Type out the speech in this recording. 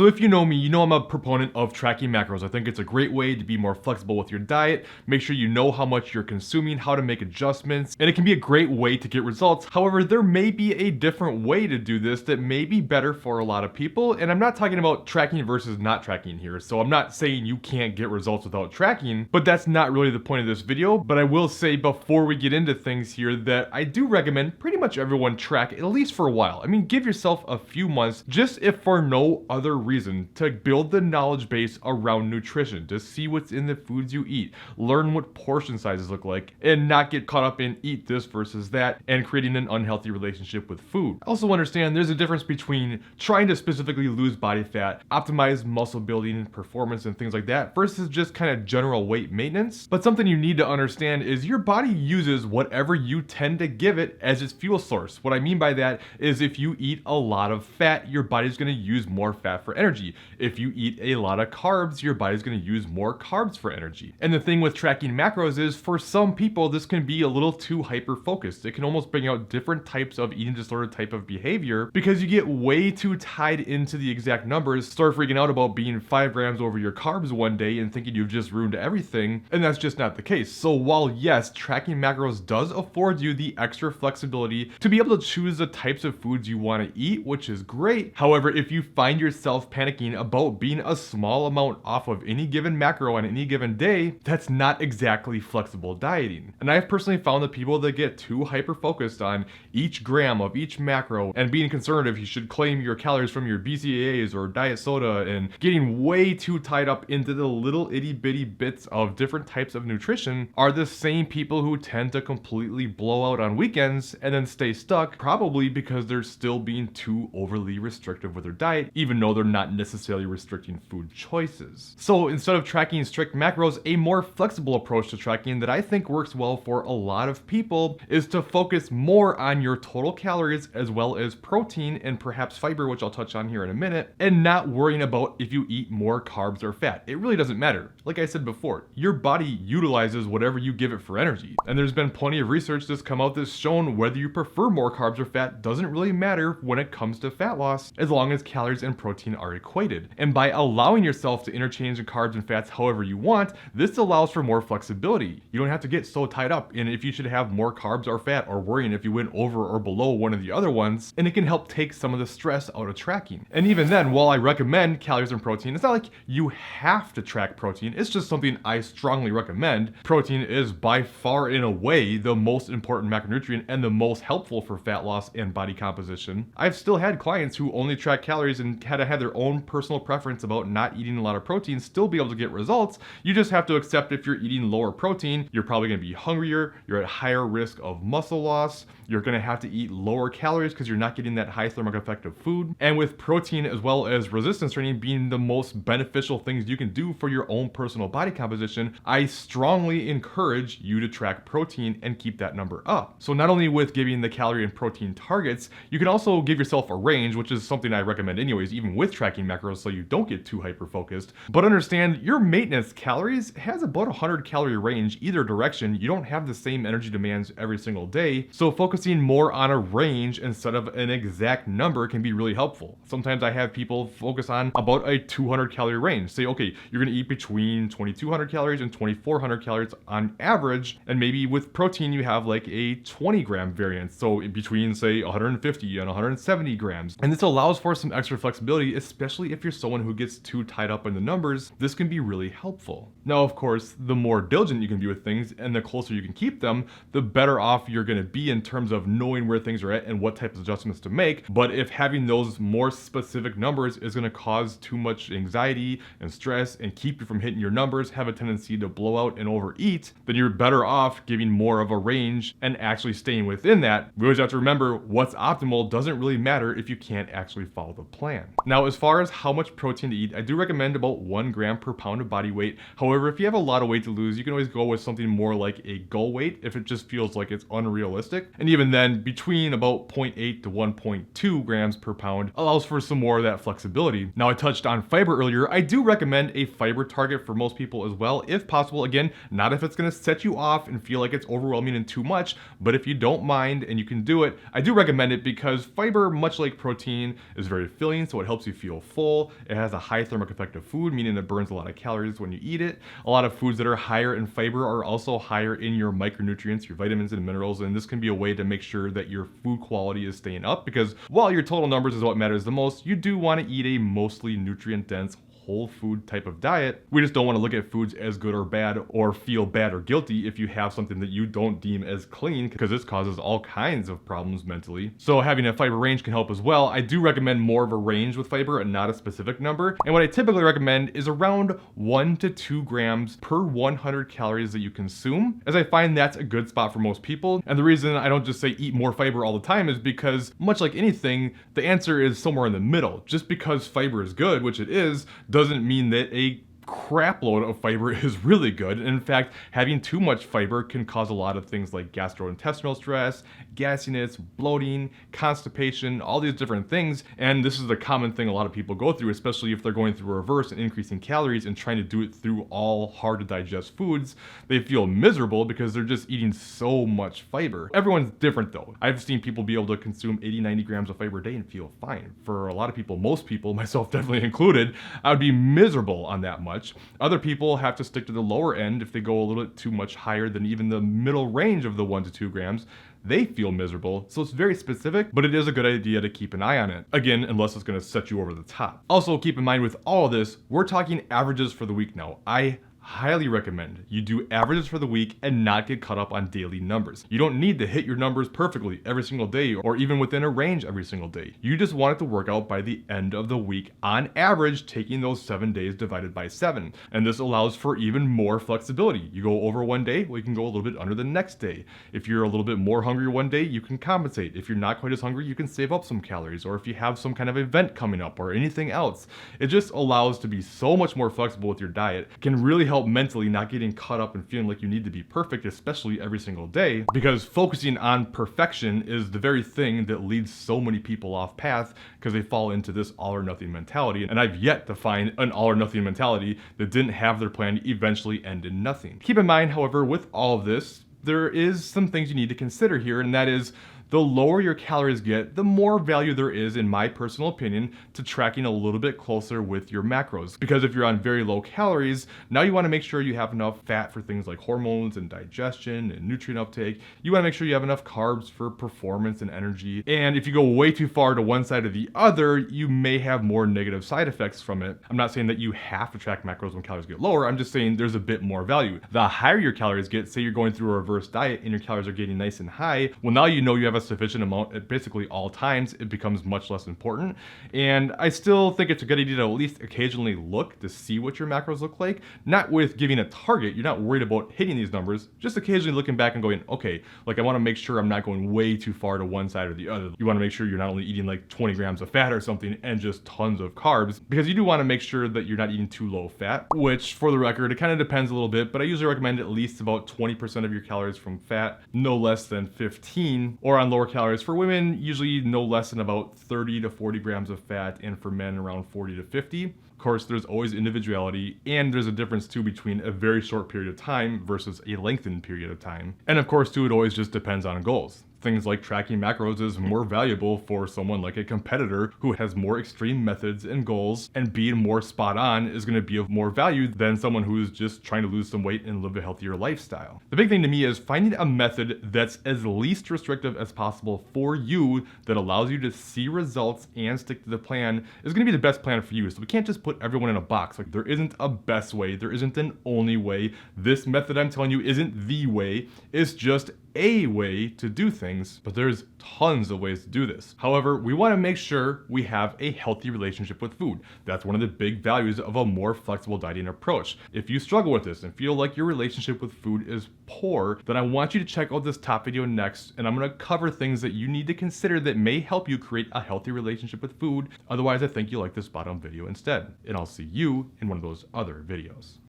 So if you know me, you know I'm a proponent of tracking macros. I think it's a great way to be more flexible with your diet, make sure you know how much you're consuming, how to make adjustments, and it can be a great way to get results. However, there may be a different way to do this that may be better for a lot of people, and I'm not talking about tracking versus not tracking here. So I'm not saying you can't get results without tracking, but that's not really the point of this video. But I will say before we get into things here that I do recommend pretty much everyone track at least for a while. I mean, give yourself a few months, just if for no other reason, to build the knowledge base around nutrition, to see what's in the foods you eat, learn what portion sizes look like, and not get caught up in eat this versus that and creating an unhealthy relationship with food. Also understand there's a difference between trying to specifically lose body fat, optimize muscle building, performance, and things like that versus just kind of general weight maintenance. But something you need to understand is your body uses whatever you tend to give it as its fuel source. What I mean by that is if you eat a lot of fat, your body's going to use more fat for energy. If you eat a lot of carbs, your body's going to use more carbs for energy. And the thing with tracking macros is for some people, this can be a little too hyper-focused. It can almost bring out different types of eating disorder type of behavior because you get way too tied into the exact numbers, start freaking out about being 5 grams over your carbs one day and thinking you've just ruined everything, and that's just not the case. So while yes, tracking macros does afford you the extra flexibility to be able to choose the types of foods you want to eat, which is great. However, if you find yourself panicking about being a small amount off of any given macro on any given day, that's not exactly flexible dieting. And I've personally found that people that get too hyper-focused on each gram of each macro and being concerned if you should claim your calories from your BCAAs or diet soda and getting way too tied up into the little itty bitty bits of different types of nutrition are the same people who tend to completely blow out on weekends and then stay stuck, probably because they're still being too overly restrictive with their diet, even though they're not necessarily restricting food choices. So instead of tracking strict macros, a more flexible approach to tracking that I think works well for a lot of people is to focus more on your total calories as well as protein and perhaps fiber, which I'll touch on here in a minute, and not worrying about if you eat more carbs or fat. It really doesn't matter. Like I said before, your body utilizes whatever you give it for energy. And there's been plenty of research that's come out that's shown whether you prefer more carbs or fat doesn't really matter when it comes to fat loss, as long as calories and protein are equated. And by allowing yourself to interchange the carbs and fats however you want, this allows for more flexibility. You don't have to get so tied up in if you should have more carbs or fat or worrying if you went over or below one of the other ones, and it can help take some of the stress out of tracking. And even then, while I recommend calories and protein, it's not like you have to track protein, it's just something I strongly recommend. Protein is by far in a way the most important macronutrient and the most helpful for fat loss and body composition. I've still had clients who only track calories and had to have their own personal preference about not eating a lot of protein, still be able to get results. You just have to accept if you're eating lower protein, you're probably going to be hungrier, you're at higher risk of muscle loss, you're going to have to eat lower calories because you're not getting that high thermic effect of food. And with protein as well as resistance training being the most beneficial things you can do for your own personal body composition, I strongly encourage you to track protein and keep that number up. So not only with giving the calorie and protein targets, you can also give yourself a range, which is something I recommend anyways, even with tracking macros, so you don't get too hyper-focused. But understand your maintenance calories has about 100 calorie range either direction. You don't have the same energy demands every single day, so focusing more on a range instead of an exact number can be really helpful. Sometimes I have people focus on about a 200 calorie range. Say, okay, you're gonna eat between 2200 calories and 2400 calories on average, and maybe with protein you have like a 20 gram variance, so in between say 150 and 170 grams. And this allows for some extra flexibility, especially if you're someone who gets too tied up in the numbers. This can be really helpful. Now, of course, the more diligent you can be with things and the closer you can keep them, the better off you're gonna be in terms of knowing where things are at and what types of adjustments to make. But if having those more specific numbers is gonna cause too much anxiety and stress and keep you from hitting your numbers, have a tendency to blow out and overeat, then you're better off giving more of a range and actually staying within that. We always have to remember what's optimal doesn't really matter if you can't actually follow the plan. Now, as far as how much protein to eat, I do recommend about 1 gram per pound of body weight. However, if you have a lot of weight to lose, you can always go with something more like a goal weight if it just feels like it's unrealistic. And even even then, between about 0.8 to 1.2 grams per pound allows for some more of that flexibility. Now, I touched on fiber earlier. I do recommend a fiber target for most people as well, if possible. Again, not if it's gonna set you off and feel like it's overwhelming and too much, but if you don't mind and you can do it, I do recommend it because fiber, much like protein, is very filling, so it helps you feel full. It has a high thermic effect of food, meaning it burns a lot of calories when you eat it. A lot of foods that are higher in fiber are also higher in your micronutrients, your vitamins and minerals, and this can be a way to make sure that your food quality is staying up, because while your total numbers is what matters the most, you do want to eat a mostly nutrient-dense whole food type of diet. We just don't want to look at foods as good or bad or feel bad or guilty if you have something that you don't deem as clean, because this causes all kinds of problems mentally. So having a fiber range can help as well. I do recommend more of a range with fiber and not a specific number. And what I typically recommend is around 1 to 2 grams per 100 calories that you consume, as I find that's a good spot for most people. And the reason I don't just say eat more fiber all the time is because, much like anything, the answer is somewhere in the middle. Just because fiber is good, which it is, doesn't mean that a crap load of fiber is really good. And in fact, having too much fiber can cause a lot of things like gastrointestinal stress, gassiness, bloating, constipation, all these different things. And this is a common thing a lot of people go through, especially if they're going through a reverse and increasing calories and trying to do it through all hard to digest foods. They feel miserable because they're just eating so much fiber. Everyone's different though. I've seen people be able to consume 80, 90 grams of fiber a day and feel fine. For a lot of people, most people, myself definitely included, I would be miserable on that much. Other people have to stick to the lower end. If they go a little bit too much higher than even the middle range of the 1 to 2 grams, they feel miserable. So it's very specific, but it is a good idea to keep an eye on it. Again, unless it's gonna set you over the top. Also, keep in mind with all of this, we're talking averages for the week now. I highly recommend you do averages for the week and not get caught up on daily numbers. You don't need to hit your numbers perfectly every single day or even within a range every single day. You just want it to work out by the end of the week on average, taking those 7 days divided by 7. And this allows for even more flexibility. You go over one day, well, you can go a little bit under the next day. If you're a little bit more hungry one day, you can compensate. If you're not quite as hungry, you can save up some calories, or if you have some kind of event coming up or anything else. It just allows to be so much more flexible with your diet. It can really help mentally, not getting caught up and feeling like you need to be perfect, especially every single day, because focusing on perfection is the very thing that leads so many people off path, because they fall into this all or nothing mentality. And I've yet to find an all or nothing mentality that didn't have their plan eventually end in nothing. Keep in mind, however, with all of this, there is some things you need to consider here, and that is, the lower your calories get, the more value there is, in my personal opinion, to tracking a little bit closer with your macros. Because if you're on very low calories, now you want to make sure you have enough fat for things like hormones and digestion and nutrient uptake. You want to make sure you have enough carbs for performance and energy. And if you go way too far to one side or the other, you may have more negative side effects from it. I'm not saying that you have to track macros when calories get lower. I'm just saying there's a bit more value. The higher your calories get, say you're going through a reverse diet and your calories are getting nice and high, well, now you know you have a sufficient amount at basically all times. It becomes much less important. And I still think it's a good idea to at least occasionally look to see what your macros look like, not with giving a target. You're not worried about hitting these numbers, just occasionally looking back and going, okay, like I want to make sure I'm not going way too far to one side or the other. You want to make sure you're not only eating like 20 grams of fat or something and just tons of carbs, because you do want to make sure that you're not eating too low fat, which for the record, it kind of depends a little bit, but I usually recommend at least about 20% of your calories from fat, no less than 15, or on lower calories for women, usually no less than about 30 to 40 grams of fat, and for men around 40 to 50. Of course, there's always individuality, and there's a difference too between a very short period of time versus a lengthened period of time. And of course too, it always just depends on goals. Things like tracking macros is more valuable for someone like a competitor who has more extreme methods and goals, and being more spot on is going to be of more value than someone who's just trying to lose some weight and live a healthier lifestyle. The big thing to me is finding a method that's as least restrictive as possible for you, that allows you to see results and stick to the plan, is going to be the best plan for you. So we can't just put everyone in a box. Like, there isn't a best way, there isn't an only way. This method I'm telling you isn't the way, it's just a way to do things, but there's tons of ways to do this. However, we want to make sure we have a healthy relationship with food. That's one of the big values of a more flexible dieting approach. If you struggle with this and feel like your relationship with food is poor, then I want you to check out this top video next, and I'm going to cover things that you need to consider that may help you create a healthy relationship with food. Otherwise, I think you'll like this bottom video instead, and I'll see you in one of those other videos.